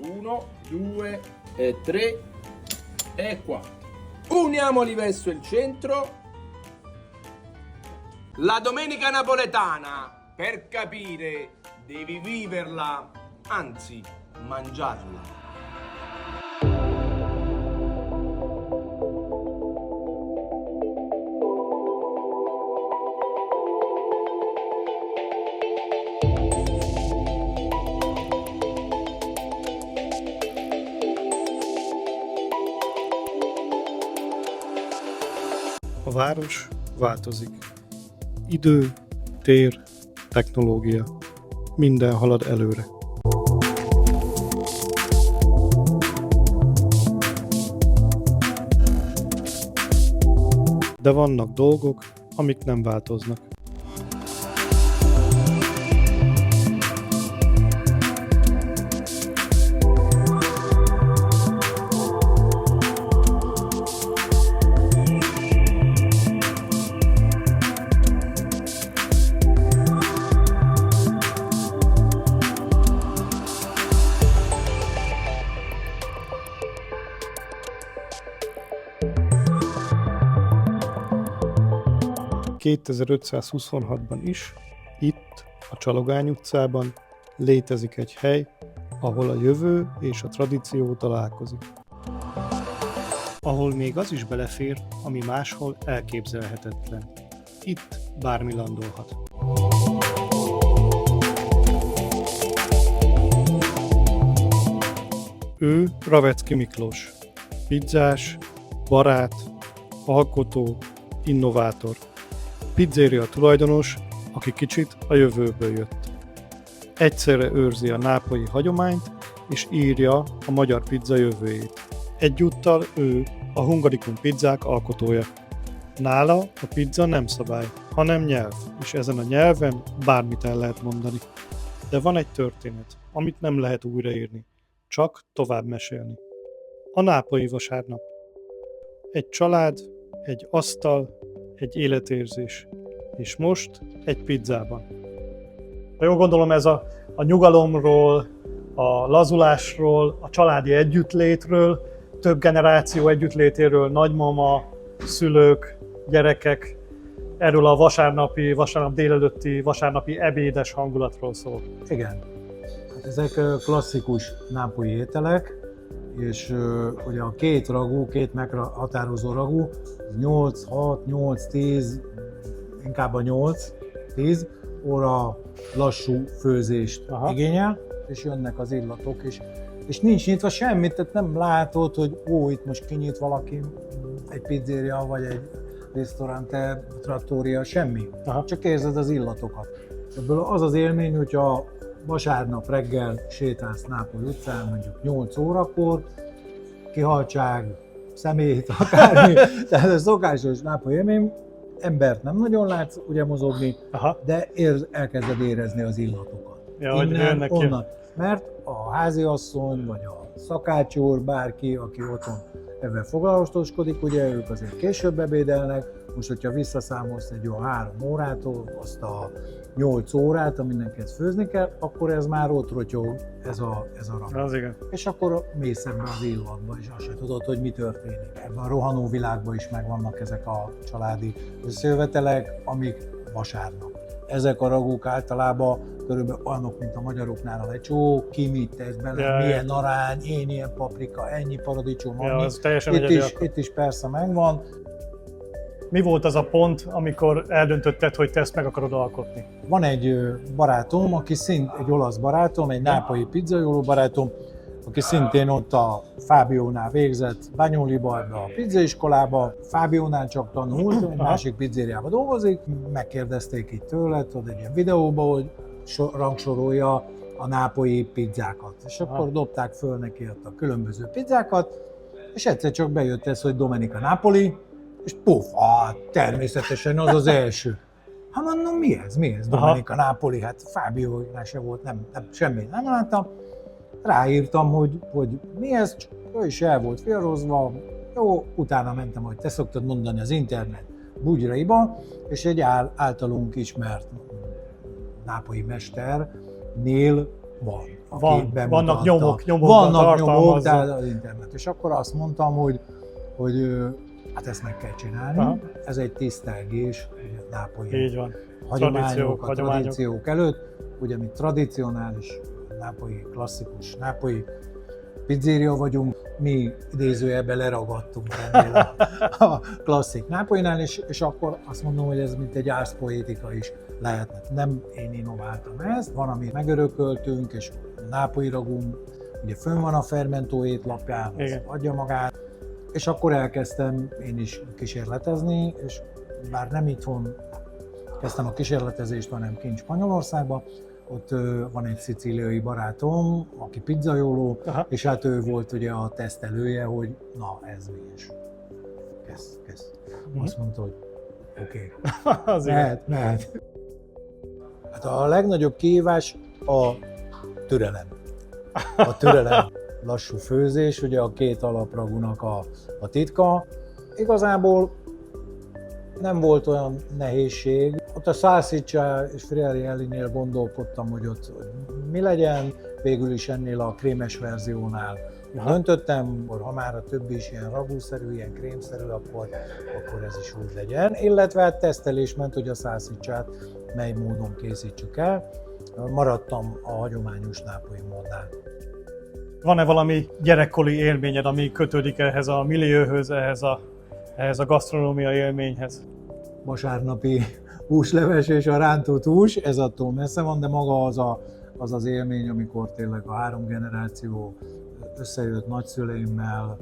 1, 2 e 3 e 4. Uniamoli verso il centro. La domenica napoletana, per capire, devi viverla, anzi, mangiarla. A város változik. Idő, tér, technológia. Minden halad előre. De vannak dolgok, amik nem változnak. ...2526-ban is, itt, a Csalogány utcában létezik egy hely, ahol a jövő és a tradíció találkozik. Ahol még az is belefér, ami máshol elképzelhetetlen. Itt bármi landolhat. Ő Ravecki Miklós. Pizzás, barát, alkotó, innovátor. Pizzéria tulajdonos, aki kicsit a jövőből jött. Egyszerre őrzi a nápolyi hagyományt, és írja a magyar pizza jövőjét. Egyúttal ő a Hungarikum pizzák alkotója. Nála a pizza nem szabály, hanem nyelv, és ezen a nyelven bármit el lehet mondani. De van egy történet, amit nem lehet újraírni, csak tovább mesélni. A nápolyi vasárnap. Egy család, egy asztal, egy életérzés. És most egy pizzában. Ha jól gondolom, ez a nyugalomról, a lazulásról, a családi együttlétről, több generáció együttlétéről, nagymama, szülők, gyerekek, erről a vasárnap délelőtti, vasárnapi ebédes hangulatról szól. Igen. Hát ezek klasszikus nápolyi ételek, és ugye a két ragú, két meghatározó ragú, 8, 6, 8, 10, inkább a 8-10 óra lassú főzést igényel, és jönnek az illatok, és nincs nyitva semmit, tehát nem látod, hogy itt most kinyit valaki egy pizzéria, vagy egy restaurante, trattoria, semmi. Csak érzed az illatokat. Ebből az az élmény, hogyha vasárnap reggel sétálsz Nápoly utcán, mondjuk 8 órakor, kihaltság, szemét, akármi, tehát a szokásos nápolyi élmény, embert nem nagyon látsz ugye mozogni, de elkezded érezni az illatokat. Ja, innen, onnan. Mert a háziasszony, vagy a szakácsúr, bárki, aki otthon ebben foglalatoskodik, ugye ők azért később ebédelnek, most hogyha visszaszámolsz egy olyan 3 órától, azt a 8 órát, aminek ezt főzni kell, akkor ez már ott rotyog, ez a rag. Az igen. És akkor mész ebbe az illatba, és azt se tudod, hogy mi történik. Ebben a rohanó világban is megvannak ezek a családi összejövetelek, amik vasárnap. Ezek a ragúk általában körülbelül olyanok, mint a magyaroknál a lecsó, ki mit tesz bele, milyen arány, ilyen paprika, ennyi paradicsom, annyi. Itt is persze megvan. Mi volt az a pont, amikor eldöntötted, hogy te ezt meg akarod alkotni? Van egy barátom, egy olasz barátom, egy nápolyi pizzajóló barátom, aki szintén ott a Fábiónál végzett, Banyoliba, a pizzaiskolába. Fábiónál csak tanult, egy másik pizzériában dolgozik. Megkérdezték itt tőle, tudod, egy ilyen videóban, hogy rangsorolja a nápolyi pizzákat. És akkor dobták föl neki ott a különböző pizzákat, és egyszer csak bejött ez, hogy Domenica Napoli, és puf, természetesen az első. Hát mondom, mi ez? Domenica Napoli, hát Fábiónál se volt, semmi nem láttam. Ráírtam, hogy mi ez, csak ő is el volt félrozva. Jó, utána mentem, hogy te szoktad mondani az internet bugyraiba, és egy általunk ismert nápolyi mester, Neil van. aki Van, bemutatta. vannak nyomokban Vannak nyomok, tartalmazza. de az internet. És akkor azt mondtam, hogy hát ezt meg kell csinálni. Aha. Ez egy tisztelgés nápolyi Így van. hagyományok, Tradíciók. tradíciók előtt. Ugye mi tradicionális, nápolyi, klasszikus, nápolyi pizzéria vagyunk, mi idézőjelben leragadtunk ennél a klasszik nápolyinál, és akkor azt mondom, hogy ez mint egy árszpoétika is lehetne. Nem én innováltam ezt, van, amit megörököltünk, és a nápolyi ragunk, ugye fönn van a Fermentó étlapján, az Igen. adja magát, és akkor elkezdtem én is kísérletezni, és bár nem itthon kezdtem a kísérletezést, hanem kint Spanyolországban, ott van egy szicíliai barátom, aki pizzajóló, Aha. és hát ő volt ugye a tesztelője, hogy na ez mi is. Kezd. Azt mondta, hogy oké. Az igen. Mehet. Hát a legnagyobb kihívás a türelem. A türelem. Lassú főzés, ugye a két alapragúnak a titka. Igazából nem volt olyan nehézség. Ott a salsiccia és friariellinél gondolkodtam, hogy ott mi legyen. Végül is ennél a krémes verziónál döntöttem, hogy ha már a többi is ilyen ragúszerű, ilyen krémszerű, akkor ez is úgy legyen. Illetve hát tesztelés ment, hogy a salsiccát mely módon készítsük el. Maradtam a hagyományos nápolyi módnál. Van-e valami gyerekkori élményed, ami kötődik ehhez a millióhöz, ehhez a gasztronómia élményhez? Vasárnapi húsleves és a rántott hús, ez attól messze van, de maga az az élmény, amikor tényleg a 3 generáció összejött nagyszüleimmel,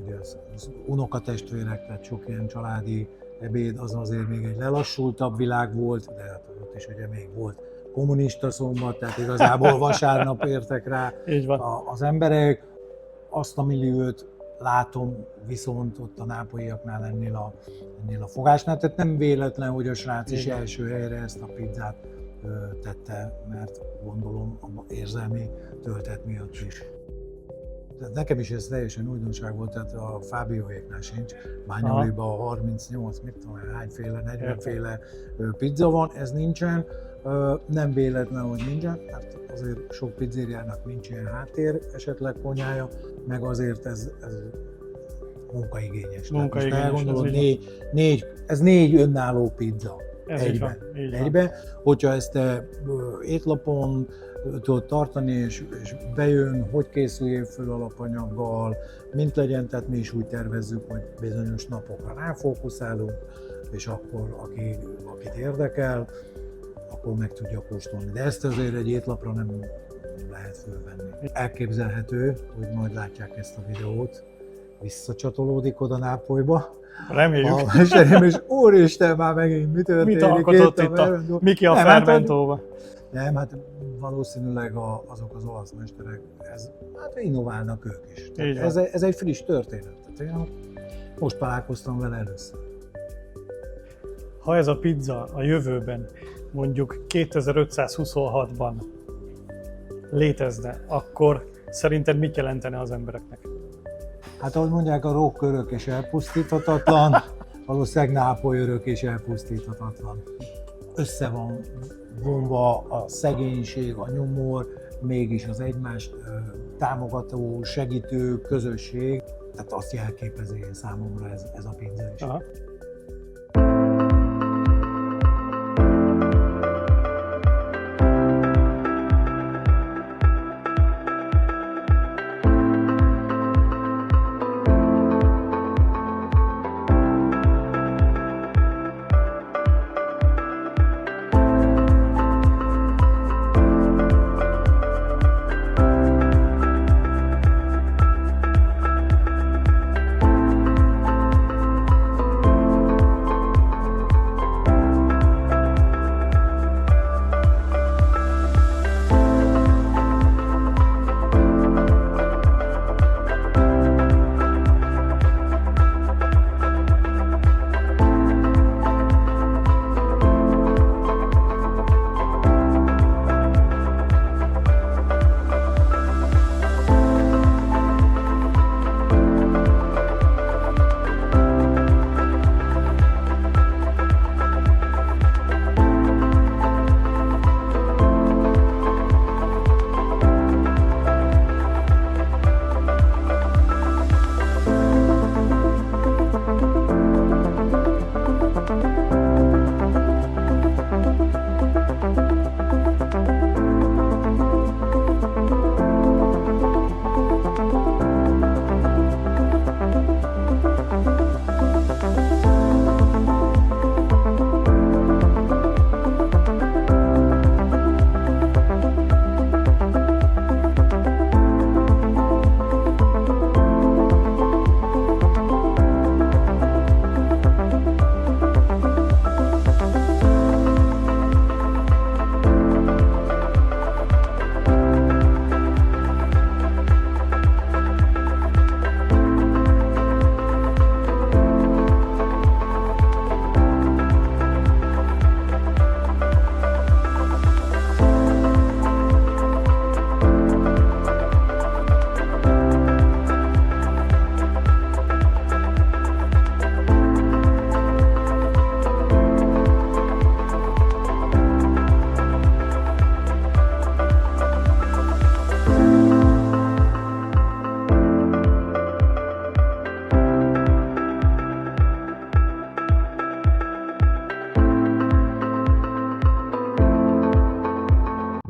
ugye az unokatestvérek, tehát sok ilyen családi ebéd, az azért még egy lelassultabb világ volt, de hát ott is ugye még volt kommunista szombat, tehát igazából vasárnap értek rá Így van. az emberek. Azt a milliót látom viszont ott a nápolyiaknál ennél a fogásnál, tehát nem véletlen, hogy a srác is Igen. első helyre ezt a pizzát tette, mert gondolom a érzelmi töltet miatt is. Tehát nekem is ez teljesen újdonság volt, tehát a Fábióéknál sincs. Bányolíban a 38, mit tudom, hányféle, 40 féle pizza van, ez nincsen. Nem véletlen, hogy nincsen, mert azért sok pizzériának nincs ilyen háttér, esetleg konyhája, meg azért ez munkaigényes. Munkaigényes, Tehát most elgondolod, ez így négy önálló pizza Ez így van. Így van. egybe. Hogyha ezt te étlapon tudod tartani, és bejön, hogy készüljél föl alapanyaggal, mint legyen, tehát mi is úgy tervezzük, hogy bizonyos napokra ráfókuszálunk, és akkor akit érdekel, akkor meg tudja kóstolni. De ezt azért egy étlapra nem lehet fölvenni. Elképzelhető, hogy majd látják ezt a videót, visszacsatolódik oda Nápolyba. Reméljük. A mesterem, és úristen, már megint mi történik? Mit alkotott itt Miki a fermentóba? Nem, hát valószínűleg azok az olasz mesterek, hát innoválnak ők is. Ez egy friss történet. Tehát én most találkoztam vele először. Ha ez a pizza a jövőben, mondjuk 2526-ban létezne, akkor szerinted mit jelentene az embereknek? Hát ahogy mondják, a rock örök és elpusztíthatatlan, valószínűleg Nápoly örök és elpusztíthatatlan. Össze van vonva a szegénység, a nyomor, mégis az egymást támogató, segítő közösség. Tehát azt jelképezi én számomra ez a pizza is. Aha.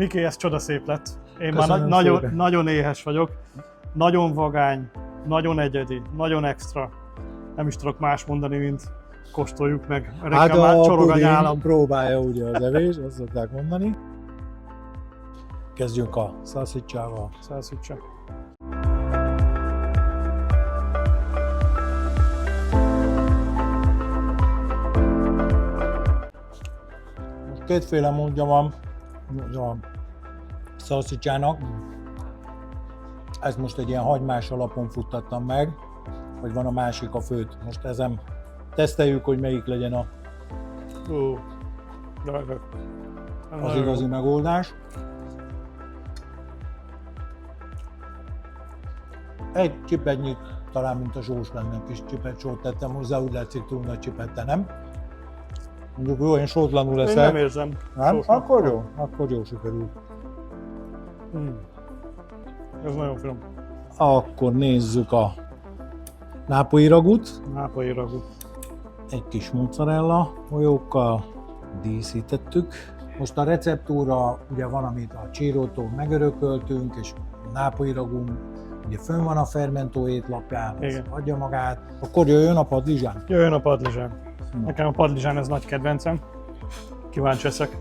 Miki, ez csodaszép lett. Én Köszönöm már szépen. nagyon éhes vagyok. Nagyon vagány, nagyon egyedi, nagyon extra. Nem is tudok más mondani, mint kóstoljuk meg. Hát Reggel már a csorog a puding nyálam. próbálja ugye az evés, azt szokták mondani. Kezdjünk a szalszicsával. Szalszicsa. Kétféle módja van a szalszicsának. Ezt most egy ilyen hagymás alapon futtattam meg, hogy van a másik, a főt. Most ezen teszteljük, hogy melyik legyen az igazi megoldás. Egy csipetnyit, talán mint a sós lenne, kis csipet sót tettem hozzá, úgy látszik túl nagy csipette, nem? Mondjuk jó, én sótlanul Én leszek. nem érzem. Nem? sósnak. Akkor jó sikerül. Ez nagyon finom. Akkor nézzük a nápolyi ragut. Nápolyi ragú. Egy kis mozzarella folyókkal díszítettük. Most a receptúra ugye van, amit a csírótól megörököltünk, és a nápolyi ragú ugye fönn van a fermentó étlapján, az Igen. adja magát. Akkor jöjjön a padlizsán. Jöjjön a padlizsán. Nekem a padlizsán ez nagy kedvencem. Kíváncsi leszek.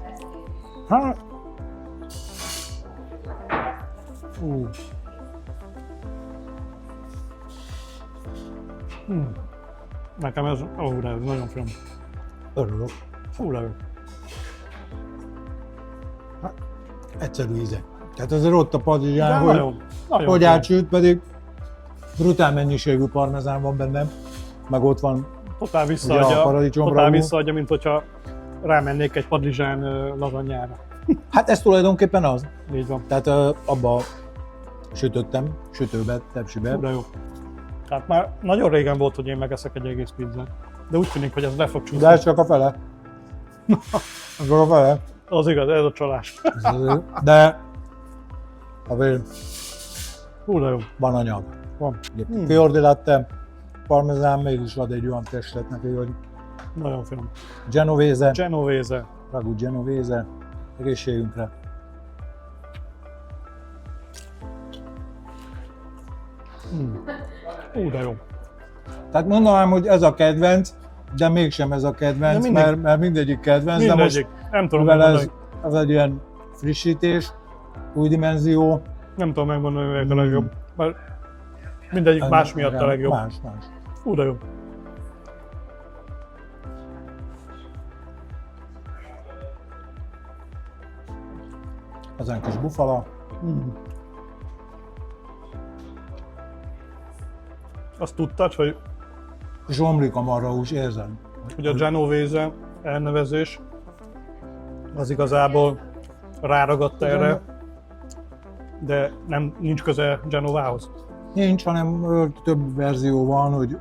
Nekem ez, de ez nagyon finom. Örülök. Fú, levő. Egyszerű íze. Tehát azért ott a padlizsán, De hogy, nagyon hogy finom. átsült, pedig brutál mennyiségű parmezán van bennem, meg ott van Totál ugye a visszaadja, paradicsomragú. mint hogyha rámennék egy padlizsán lazanyára. Hát ez tulajdonképpen az. Így van. Tehát abba sütöttem, sütőbe, tepsibe. De jó. Tehát már nagyon régen volt, hogy én megeszek egy egész pizzát. De úgy tűnik, hogy ez le fog csúszni. De ez csak a fele. Ez csak a fele. Az igaz, ez a csalás. De azért Hú, de jó. van anyag. Van. Fior di latte, parmezán mégis ad egy olyan testet neki, hogy Nagyon finom. genovese, Genovese. ragú genovese, egészségünkre. Hú, de jó. Tehát mondanám, hogy ez a kedvenc, de mégsem ez a kedvenc, De mindig- mert mindegyik kedvenc, de Mindegyik. most Nem tudom mivel megmondani. ez egy ilyen frissítés, új dimenzió. Nem tudom megmondani, hogy melyik a legjobb. Mert mindegyik más miatt a legjobb. Más. Hú, de jó. Ezen kis bufala. Azt tudtad, hogy Zsomlik a marhahús, érzed? a Genovese elnevezés az igazából ráragadta erre, de nincs köze Genovához. Nincs, hanem több verzió van, hogy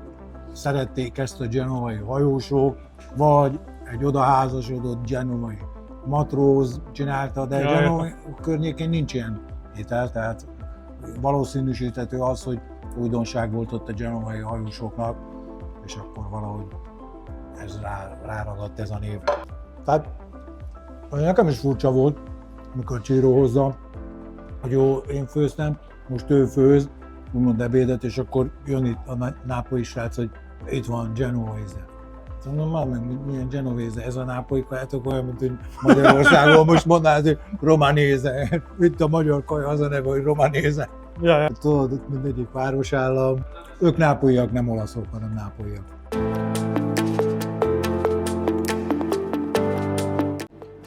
szerették ezt a genovai hajósok, vagy egy odaházasodott genovai matróz csinálta, de Ja, Genova környékén nincs ilyen étel, tehát valószínűsíthető az, hogy újdonság volt ott a genovai hajósoknak, és akkor valahogy ez ráragadt ez a név. Tehát nekem is furcsa volt, amikor Csíró hozza, hogy jó, én főztem, most ő főz, úgymond ebédet, és akkor jön itt a nápolyi srác, hogy itt van Genovese. Mondom, már meg milyen Genovese, ez a nápolyi kajátok olyan, mint hogy Magyarországon most mondanád, hogy romanéze. Itt a magyar kaja az a neve, hogy romanéze. Ja. Tudod, itt mindegyik városállam. Ők nápolyiak, nem olaszok, hanem nápolyiak.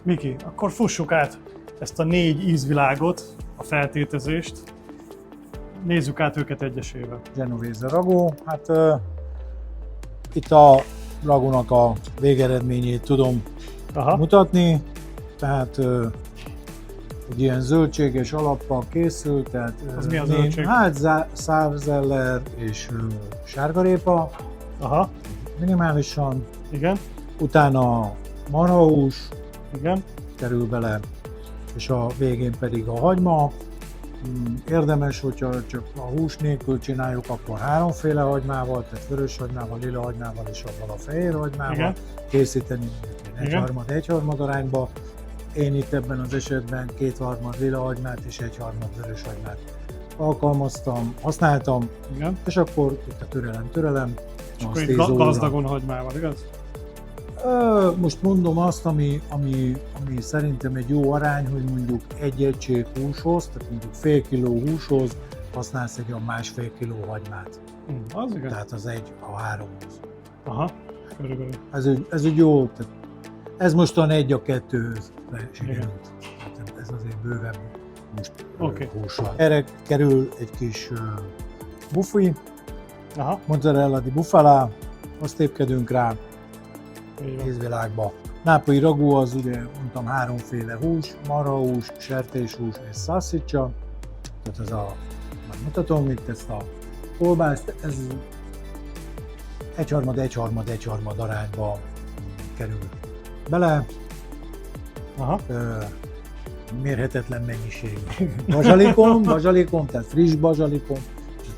Miki, akkor fussuk át ezt a 4 ízvilágot, a feltételezést. Nézzük át őket egyesével. Genovese ragú, hát itt a ragúnak a végeredményét tudom mutatni, tehát egy ilyen zöldséges alappal készült, tehát az mi a zöldség? Hát szárzeller és sárgarépa, minimálisan, Igen, utána marhahús igen, kerül bele, és a végén pedig a hagyma. Érdemes, hogyha csak a hús nélkül csináljuk, akkor 3-féle hagymával, tehát vörös hagymával, lila hagymával és abban a fehér hagymával Igen. készíteni, egyharmad arányba. én itt ebben az esetben 2/3 lila hagymát és 1/3 vörös hagymát alkalmaztam, használtam, Igen. és akkor itt a türelem, És akkor 8-10 itt óra. gazdagon hagymával, igaz? Most mondom azt, ami szerintem egy jó arány, hogy mondjuk egy egység húshoz, tehát mondjuk fél kiló húshoz használsz egy olyan 1,5 kiló hagymát. Az igen. Tehát az 1/3-hoz. Aha, körülbelül. Ez egy jó, tehát ez mostan 1/2-höz sikerült. Tehát ez azért bővebb most Oké. hússal. Erre kerül egy kis buffi, Aha, mozzarella di bufala, azt tépkedünk rá így van. ízvilágba. Nápolyi ragú az ugye mondtam 3-féle hús, marhahús, sertéshús és salsiccia. Tehát ez a, megmutatom itt ezt a kolbászt, ez 1/3 arányba kerül bele. Aha, Mérhetetlen mennyiség. Bazsalikom, tehát friss bazsalikom,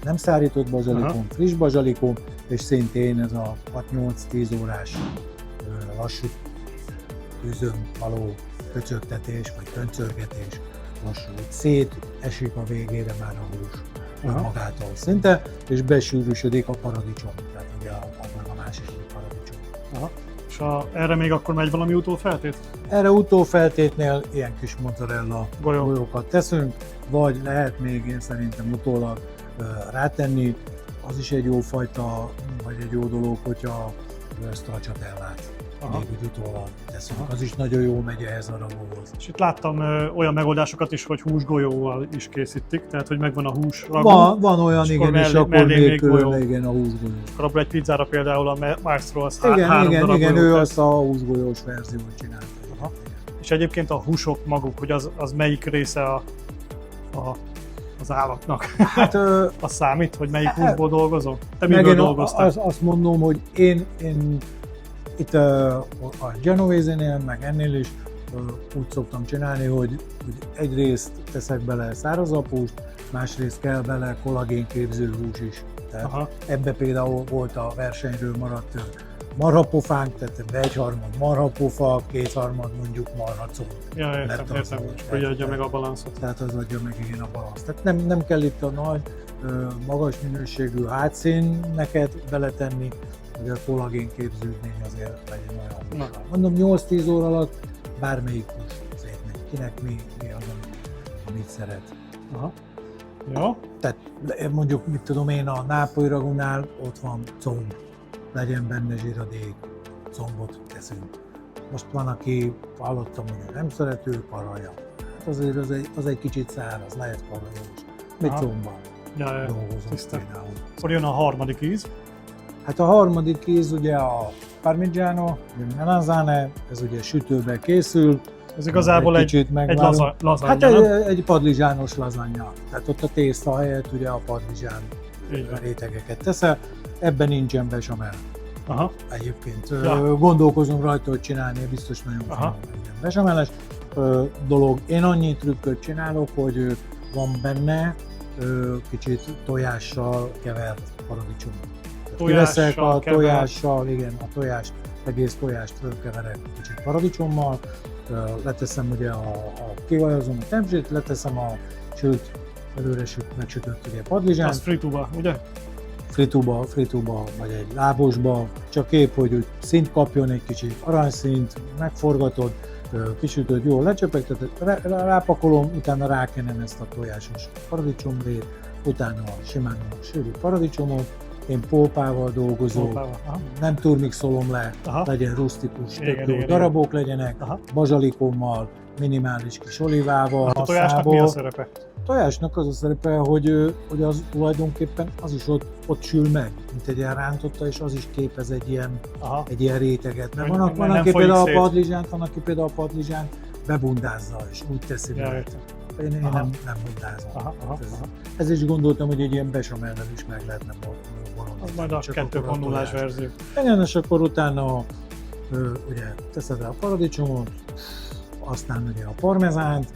nem szárított bazsalikom, Aha. friss bazsalikom, és szintén ez a 6-8-10 órás lassú tűzön való köcsögtetés, vagy köncörgetés, lassú, hogy szétesik a végére már a hús Aha. magától szinte, és besűrűsödik a paradicsom, tehát ugye a másik paradicsom. aha. És erre még akkor megy valami utófeltét? Erre utófeltétnél ilyen kis mozzarella Golyó. golyókat teszünk, vagy lehet még én szerintem utólag rátenni, az is egy jó fajta, vagy egy jó dolog, hogyha stracciatellát Aha. még úgy utólag teszünk. Aha. Az is nagyon jó megy ehhez a ragúhoz. És itt láttam olyan megoldásokat is, hogy húsgolyóval is készítik, tehát hogy megvan a hús ragú. Van olyan, és igen, akkor és akkor mellé még még golyó. külön, igen, a húsgolyó. Akkor abban egy pizzára például a maestro az Igen, 3 darab igen, golyót ő tesz. azt a húsgolyós verziót csinálta. Aha. És egyébként a húsok maguk, hogy az melyik része az állatnak? Hát, Az számít, hogy melyik húsból dolgozol? Te miből megint dolgoztál? azt mondom, hogy én itt a Genovese-nél, meg ennél is úgy szoktam csinálni, hogy egyrészt teszek bele szárazabb húst, másrészt kell bele kollagénképző hús is. Tehát Aha. ebbe például volt a versenyről maradt marhapofánk, tehát ebbe 1/3 marhapofa, 2/3 mondjuk marhacomb. Ja, lett értem, az, és hogy adja meg a balanszot. Tehát az adja meg igen a balansz. Tehát nem kell itt a nagy, magas minőségű hátszíneket beletenni, hogy a kollagén képződmény azért legyen olyan. Na. Mondom, 8-10 óra alatt bármelyik hús azért megy. Kinek mi az, amit szeret. Aha. Jó. Tehát mondjuk, mit tudom én, a nápolyi ragúnál ott van comb, legyen benne zsíradék, combot teszünk. Most van, aki hallottam, hogy nem szerető, karaja. Hát azért az egy kicsit száraz, lehet karaja is. Mit Aha. combbal Ja, dolgozom tiszta. például. Akkor jön a harmadik íz. Hát a harmadik íz ugye a parmigiano, melanzane, ez ugye sütőbe készül. Ez igazából egy kicsit megválunk. lazanya, Hát nem? egy padlizsános lazanya. Tehát ott a tészta helyett ugye a padlizsán Így van. rétegeket teszel. Ebben nincsen becsamel. Aha. Egyébként Ja. gondolkozunk rajta, hogy csinálni, biztos nagyon Aha. finom legyen bechameles dolog. Én annyi trükköt csinálok, hogy van benne kicsit tojással kevert paradicsom. Kiveszek a tojással, igen, a tojást, egész tojást fölkeverek kicsit paradicsommal, leteszem ugye a kivajazom a temzsét, leteszem a előre megsütött ugye padlizsánt, Az frituba, ugye? frituba, vagy egy lábosba, csak épp, hogy úgy szint kapjon, egy kicsit aranyszint, megforgatod, kisütöd, jól lecsepegteted, rápakolom, utána rákenem ezt a tojásos paradicsomrét, utána simán a sűrű paradicsomot, én pópával dolgozom, Pópával, aha. nem turmixolom le, Aha. legyen rustikus, Igen, tök jó igen, darabok legyenek, Aha. bazsalikommal, minimális kis olivával, A tojásnak mi a szerepe? tojásnak az a szerepe, hogy az tulajdonképpen az is ott sül meg, mint egy ilyen rántotta, és az is képez egy ilyen réteget. Mert Hogy van, nem aki folyik például szét. a padlizsánt bebundázza, és úgy teszi Ja, be. értem. Én Aha. nem bundázom. Aha, aha, Ez- aha. Ez is gondoltam, hogy egy ilyen becsamellel is meg lehetne bolondítani. Az majd a Csak 2.0-ás akkor a tojás. verzió. Igen, és akkor utána ugye teszed el a paradicsomot, aztán ugye a parmezánt,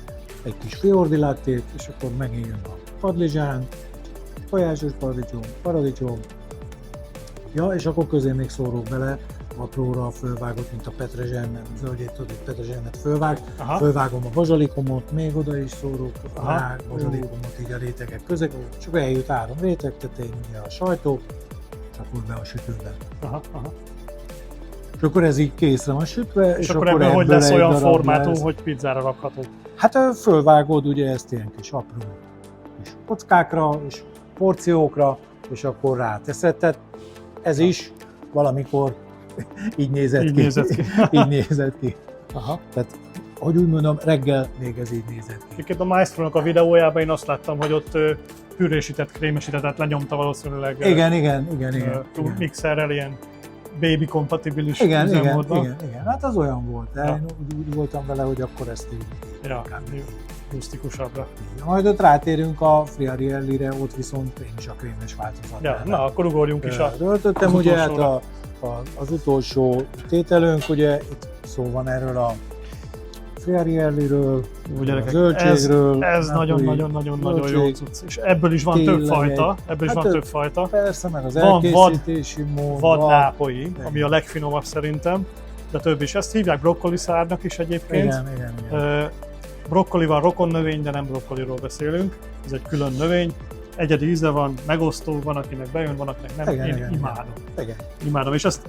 egy kis fiordi lattét, és akkor megint jön a padlizsán, tojásos paradicsom, ja, és akkor közé még szórok bele apróra fölvágott, mint a petrezselyen, zöldjét tudod, petrezselyemet fölvág, Aha. fölvágom a bazsalikomot, még oda is szórok Aha. rá bazsalikomot így a rétegek közé, és akkor eljut 3 réteg tetején ugye a sajtó, és akkor be a sütőbe. Aha, aha. És akkor ez így készre van sütve, És akkor ebben hogy ebből lesz egy olyan darab formátum, lesz. hogy pizzára rakható? Hát fölvágod ugye ezt ilyen kis apró kis kockákra és porciókra, és akkor ráteszed. Tehát ez is valamikor így nézett Így ki. nézett ki. Így nézett ki. Aha. Tehát, hogy úgy mondom, reggel még ez így nézett ki. Egyébként a Maestro-nak a videójában én azt láttam, hogy ott pürésített, krémesített, lenyomta valószínűleg Igen. mixerrel ilyen baby kompatibilis Igen. üzemmódban. Hát az olyan volt. De Ja. én úgy voltam vele, hogy akkor ezt így. Ja, rusztikusabbra. Majd ott rátérünk a Friariellire, ott viszont én is a krémes változat. Ja, na, akkor ugorjunk is a... Döltöttem az ugye hát utolsóra. az utolsó tételünk, ugye itt szó van erről a Friarielliről, Úgy, a gyerekek, zöldségről. ez nápolyi nagyon-nagyon jó zöldség. cucc. És ebből is van több Tényleg fajta. egy- Ebből is hát van több- több fajta. Persze, meg az Van elkészítési mód. Vad van- nápolyi, ami a legfinomabb szerintem, de több is. Ezt hívják brokkoliszárnak is egyébként. Igen. Brokkoli van rokonnövény, de nem brokkoliról beszélünk. Ez egy külön növény. Egyedi íze van, megosztó, van akinek bejön, van akinek nem. Igen, Én igen, imádom. Igen. Imádom. És ezt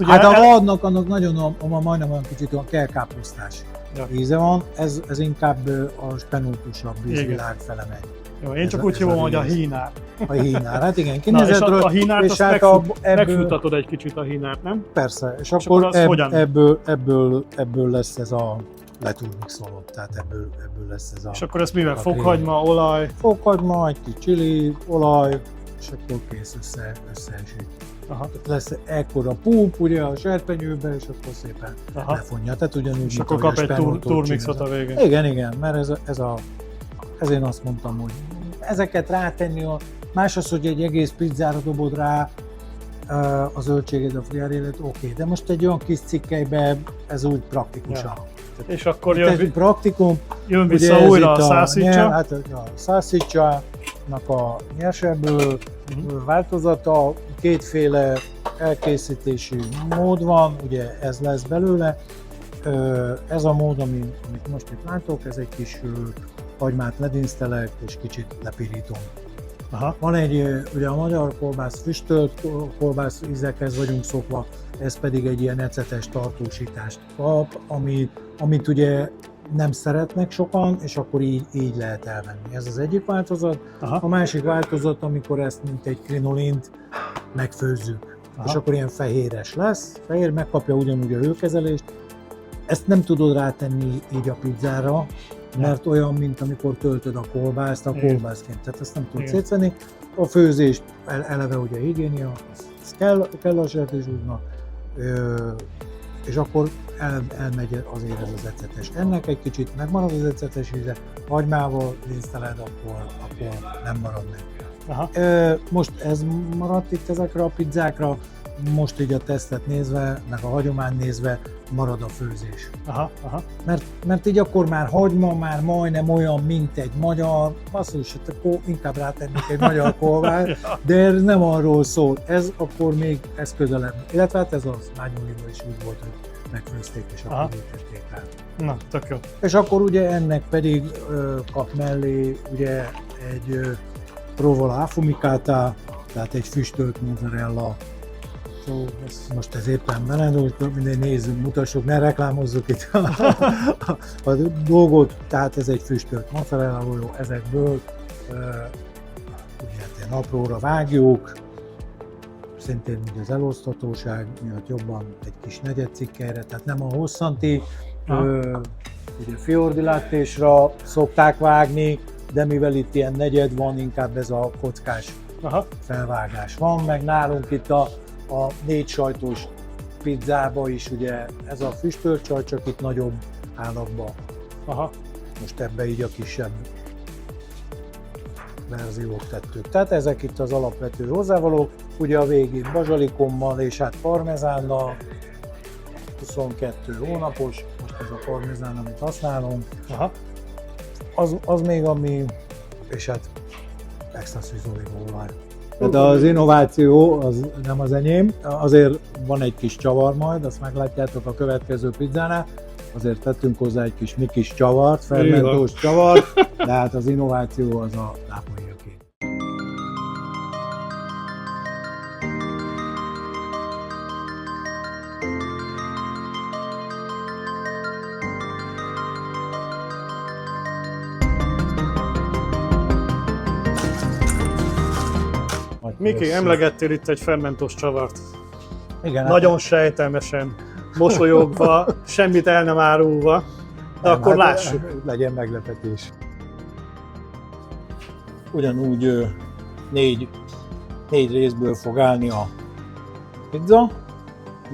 ugye Hát a vadnak annak nagyon, majdnem olyan kicsit olyan kellkáposztás Ja. íze van, ez inkább a spenótusabb Igen. ízvilág fele megy. Jó, én csak ez úgy a hívom, hogy a rész. hínár. A hínár, hát igen, Na, és kinézetről, a hínárt és azt hát ebből, megfutatod egy kicsit a hínárt, nem? persze, és akkor akkor az hogyan? ebből lesz ez a letúrmixolott, tehát ebből lesz ez a És akkor ezt mivel? a Fokhagyma, olaj. fokhagyma, egy kis chili, olaj, és akkor kész összeesik. Aha, Tehát lesz ekkora púp ugye a serpenyőbe, és akkor szépen aha. lefonja. Tehát ugyanúgy, És mint akkor ahogy kap a egy spenótot turmixot a csinálod. végén. Igen, mert ez én azt mondtam, hogy ezeket rátenni, más az, hogy egy egész pizzára dobod rá a zöldséget, a friarélet, oké, de most egy olyan kis cikkelybe ez úgy praktikusan. És akkor Itt ez praktikum, jön ugye vissza ez újra a itt salsiccia. hát a salsiccia-nak a nyersebből Mhm. változata, kétféle elkészítési mód van, ugye ez lesz belőle. Ez a mód, amit most itt látok, ez egy kis hagymát ledinsztelek és kicsit lepirítom. Aha. Van egy, ugye a magyar kolbász füstölt kolbász ízekhez vagyunk szokva, ez pedig egy ilyen ecetes tartósítást kap, amit ugye nem szeretnek sokan, és akkor így lehet elvenni. Ez az egyik változat. Aha. A másik változat, amikor ezt mint egy krinolint megfőzzük, Aha. és akkor ilyen fehéres lesz, fehér megkapja ugyanúgy a hőkezelést. Ezt nem tudod rátenni így a pizzára, mert olyan, mint amikor töltöd a kolbászt, a Igen. kolbászként, tehát ezt nem tudod Igen. szétszedni. A főzés eleve ugye higiénia, ez kell a sertéshúsnak, és akkor elmegy azért ez az ecetes. Ennek egy kicsit megmarad az ecetes íze, hagymával díszteled, akkor nem marad meg. Aha. Most ez maradt itt ezekre a pizzákra, most így a tesztet nézve, meg a hagyomány nézve marad a főzés. Aha. Aha. Mert így akkor már hagyma, már majdnem olyan, mint egy magyar, basszus, hát akkor inkább rátennék egy magyar kolbászt, de ez nem arról szól, ez akkor még ez közelebb. Illetve hát ez az mányolíva is úgy volt, hogy megfőzték és Aha. akkor ültették rá. Na, tök jó. És akkor ugye ennek pedig kap mellé ugye egy provola affumicata, tehát egy füstölt mozzarella. Most ez éppen belendult, mindegy nézzük, mutassuk, ne reklámozzuk itt a dolgot, tehát ez egy füstölt mozzarella golyó, ezekből ugye ilyen apróra vágjuk, szintén ugye az eloszthatóság miatt jobban egy kis negyedcikkelyre, tehát nem a hosszanti, ugye fiordilátésra szokták vágni, de mivel itt ilyen negyed van, inkább ez a kockás Aha. felvágás van, meg nálunk itt a 4 sajtos pizzába is ugye ez a füstölt csaj, csak itt nagyobb állagba. Aha. Most ebbe így a kisebb verziók tettük. Tehát ezek itt az alapvető hozzávalók, ugye a végén bazsalikommal és hát parmezánnal, 22 hónapos, most ez a parmezán, amit használunk. Aha. Az még ami, és hát extra szűz olívaolaj. Tehát az innováció az nem az enyém, azért van egy kis csavar majd, azt meglátjátok a következő pizzánál, azért tettünk hozzá egy kis mikis csavart, fermentós csavart, de hát az innováció az a nápolyiaké. Miki, emlegettél itt egy fermentós csavart. Igen, Nagyon sejtelmesen, mosolyogva, semmit el nem árulva, de nem, akkor hát, lássuk. Legyen meglepetés. Ugyanúgy négy részből fog állni a pizza.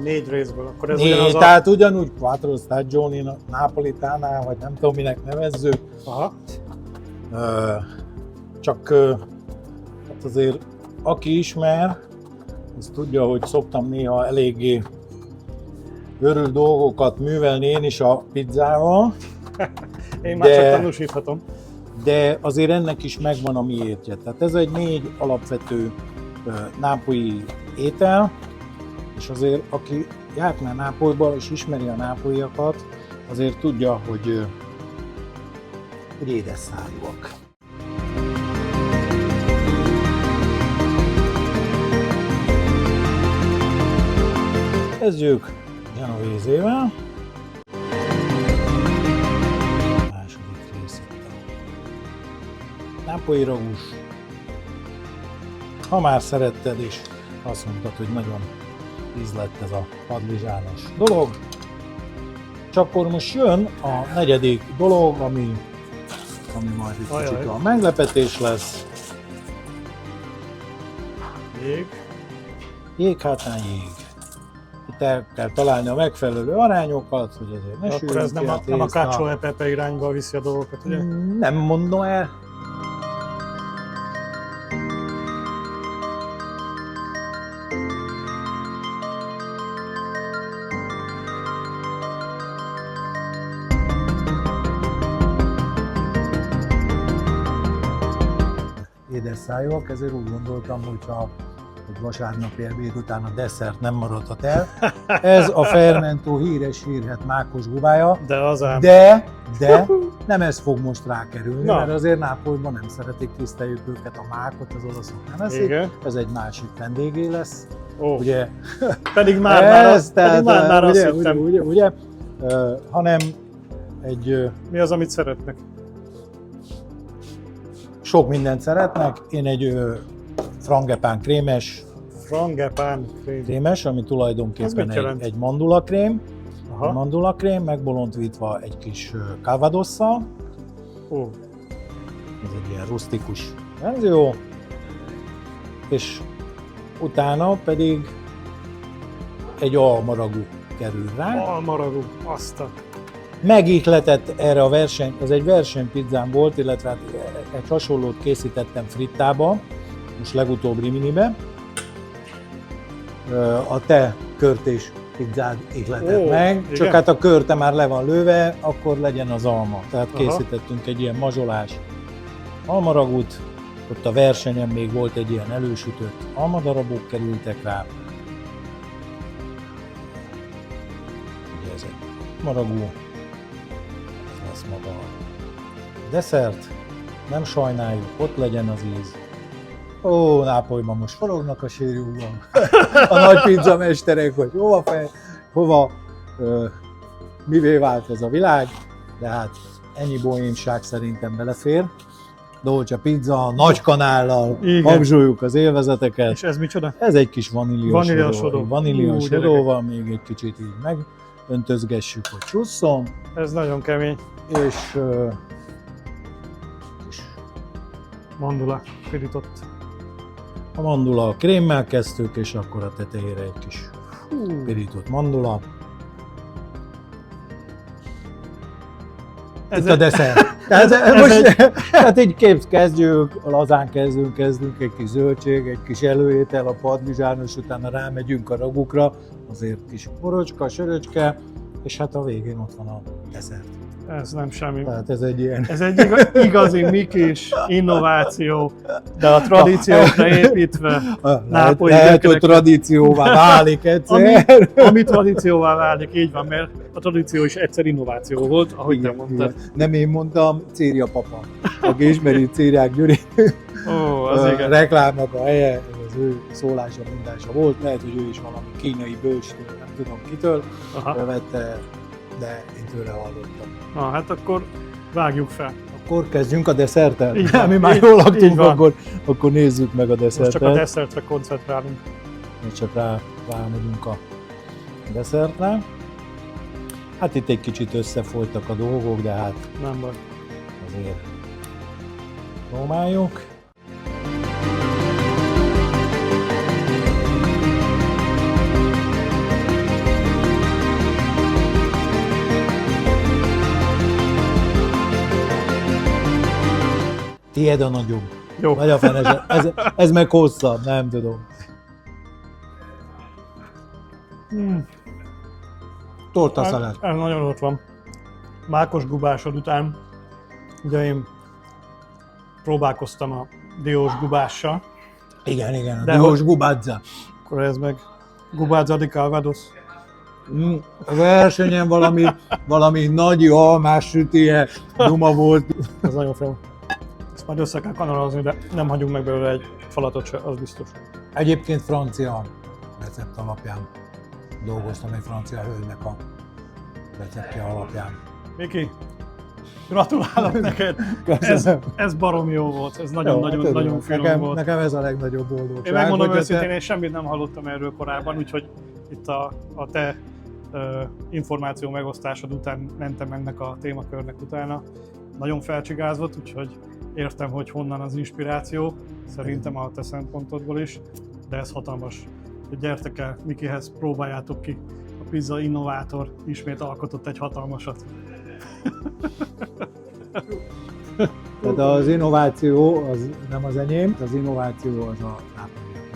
4 részből, akkor ez ugyanaz a... Tehát ugyanúgy quattro stagioni napolitana, vagy nem tudom minek nevezzük. Aha. Csak hát azért aki ismer, az tudja, hogy szoktam néha eléggé őrült dolgokat művelni én is a pizzával. Én már csak tanúsíthatom. De azért ennek is megvan a miértje. Tehát ez egy 4 alapvető nápolyi étel, és azért aki járt már Nápolyba és ismeri a nápolyiakat, azért tudja, hogy édes szájúak. Kezdjük genovézével. Második részlettel. Nápolyi ragús. Ha már szeretted és azt mondtad, hogy nagyon ízlett ez a padlizsános dolog, és akkor most jön a negyedik dolog, ami majd egy kicsit a meglepetés lesz. Jég. Jég, hátán jég. Itt el kell találni a megfelelő arányokat, hogy azért ne Akkor ez nem a cacio e pepe irányba viszi a dolgokat, ugye? Nem mondom el. Édes szájúak, ezért úgy gondoltam, hogyha egy vasárnapi ebéd után a desszert nem maradhat el. Ez a Fermento híres hírhet mákos gubája, De az ám. de nem ez fog most rákerülni, Na. mert azért Nápolyban nem szeretik, tiszteljük őket, a mákot az olaszok nem eszik. Igen. Ez egy másik vendégé lesz, Ó, ugye? pedig már azt hittem. Ugye? Hanem egy Mi az, amit szeretnek? sok mindent szeretnek. Én egy frangepán Frangepán krém. krémes, ami Ez tulajdonképpen mit jelent? egy mandulakrém. Aha. Mandulakrém, megbolondítva egy kis calvadosszal. Ó, Ez egy ilyen rustikus verzió. És utána pedig egy almaragú kerül rá. almaragú, azt a... Megihletett erre a verseny, ez egy versenypizzám volt, illetve hát egy hasonlót készítettem frittába, most legutóbb Riminibe. A te körtés pizzád ihletett meg, igen? csak hát a körte már le van lőve, akkor legyen az alma. Tehát Aha. készítettünk egy ilyen mazsolás almaragút, ott a versenyen még volt egy ilyen elősütött almadarabok kerültek rá. Ugye ez egy maragú, ez lesz maga a desszert, nem sajnáljuk, ott legyen az íz. Ó, Nápolyban most forognak a sírjukban a nagy pizzamesterek, hogy hova mivé vált ez a világ, de hát ennyi bohémság szerintem belefér. Dolce pizza, nagy kanállal, Igen. magzsoljuk az élvezeteket. És ez micsoda? Ez egy kis vaníliasodó. Vaníliasodó. Vaníliasodóval még egy kicsit így megöntözgessük, hogy csusszon, Ez nagyon kemény. és Mandula, pirított. a mandula krémmel kezdtük, és akkor a tetejére egy kis pirított mandula. Itt a desszert. Tehát így kezdjük, lazán kezdünk egy kis zöldség, egy kis előétel, a padlizsános, utána rámegyünk a ragukra, azért kis borocska, söröcske, és hát a végén ott van a desszert. Ez nem semmi. Tehát ez egy ilyen... Ez egy igazi mikis innováció, de a tradíciókra építve nápolyi Lehet, hogy gyökerekkel. tradícióvá válik egyszer. Ami tradícióvá válik, így van, mert a tradíció is egyszer innováció volt, ahogy te mondtad. Igen. Nem én mondtam, Círja papa, aki ismeri Círják Gyurit. Ó, az igen. Reklámnak a helye, az ő szólása, mondása volt, lehet, hogy ő is valami kínai bölcstől, nem tudom kitől, Aha. vette, de én tőle hallottam. Na, hát akkor vágjuk fel. Akkor kezdjünk a desszerttel. Így van, Mi már így- jól így laktunk, van. akkor nézzük meg a Most csak a desszertet. desszertre koncentrálunk. Most csak rámegyünk a desszertre. Hát itt egy kicsit összefolytak a dolgok, de hát Nem baj. azért próbáljuk. Tiéd a nagyobb. Jó. Vagy a fene, ez meg hosszabb, nem tudom. Tortaszalát. Ez nagyon ott van. Mákos gubásod után, ugye én próbálkoztam a diós gubással, Igen, a De diós gubádza. akkor ez meg gubázza di Calvados. A versenyen valami nagy almás sütie duma volt. Ez nagyon finom. Ezt majd össze kell kanalazni, de nem hagyunk meg belőle egy falatot se, az biztos. Egyébként francia recept alapján dolgoztam, egy francia hölgynek a receptje alapján. Miki, gratulálok neked! Ez baromi jó volt, ez nagyon finom volt. Nekem ez a legnagyobb boldogság. Én megmondom hogyha őszintén, én semmit nem hallottam erről korábban, úgyhogy itt a te információ megosztásod után mentem ennek a témakörnek utána. Nagyon felcsigázott, úgyhogy értem, hogy honnan az inspiráció, szerintem a te szempontodból is, de ez hatalmas. Gyertek el Mikihez, próbáljátok ki. A pizza innovátor ismét alkotott egy hatalmasat. Tehát az innováció az nem az enyém, az innováció az a nápolyi.